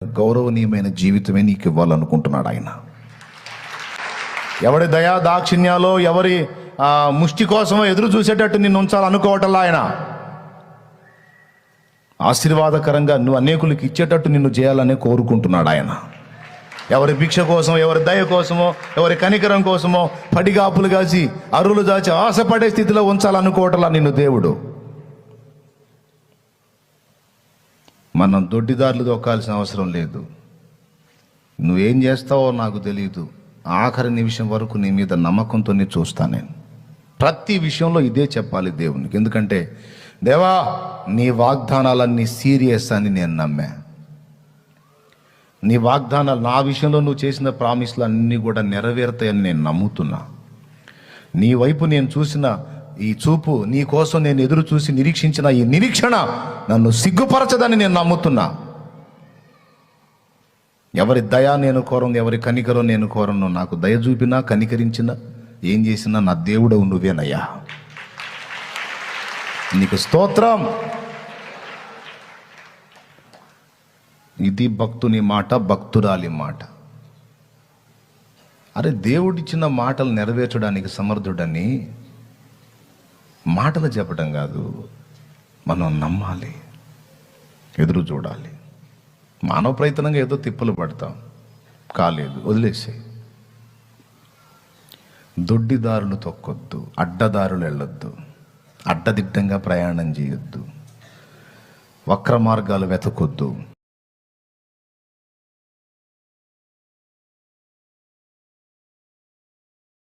గౌరవనీయమైన జీవితమే నీకు ఇవ్వాలనుకుంటున్నాడు ఆయన. ఎవరి దయా దాక్షిణ్యాలో, ఎవరి ముష్టి కోసమో ఎదురు చూసేటట్టు నిన్ను ఉంచాలనుకోవటంలా ఆయన. ఆశీర్వాదకరంగా నువ్వు అనేకులకి ఇచ్చేటట్టు నిన్ను చేయాలనే కోరుకుంటున్నాడు ఆయన. ఎవరి భిక్ష కోసం, ఎవరి దయ కోసమో, ఎవరి కనికరం కోసమో పడిగాపులు కాసి అరువులు దాచి ఆశపడే స్థితిలో ఉంచాలనుకోవటంలా నిన్ను దేవుడు. మనం దొడ్డిదారులు దొక్కాల్సిన అవసరం లేదు. నువ్వేం చేస్తావో నాకు తెలియదు. ఆఖరి నిమిషం వరకు నీ మీద నమ్మకంతోనే చూస్తాను నేను. ప్రతి విషయంలో ఇదే చెప్పాలి దేవునికి. ఎందుకంటే దేవా, నీ వాగ్దానాలన్నీ సీరియస్ అని నేను నమ్మా. నీ వాగ్దానాలు, నా విషయంలో నువ్వు చేసిన ప్రామిస్లు అన్నీ కూడా నెరవేరుతాయని నేను నమ్ముతున్నా. నీ వైపు నేను చూసిన ఈ చూపు, నీ కోసం నేను ఎదురు చూసి నిరీక్షించిన ఈ నిరీక్షణ నన్ను సిగ్గుపరచదని నేను నమ్ముతున్నా. ఎవరి దయ నేను కోరను, ఎవరి కనికరం నేను కోరను. నాకు దయ చూపినా, కనికరించినా, ఏం చేసినా నా దేవుడవు నువ్వేనయ్యా. నీకు స్తోత్రం. ఇది భక్తుని మాట, భక్తురాలి మాట. అరే, దేవుడిచ్చిన మాటలు నెరవేర్చడానికి సమర్థుడని మాటలు చెప్పడం కాదు, మనం నమ్మాలి, ఎదురు చూడాలి. మానవ ప్రయత్నంగా ఏదో తిప్పలు పడతాం, కాలేదు, వదిలేసాయి. దొడ్డిదారులు తొక్కొద్దు, అడ్డదారులు వెళ్ళొద్దు, అడ్డదిడ్డంగా ప్రయాణం చేయొద్దు, వక్ర మార్గాలు వెతకొద్దు.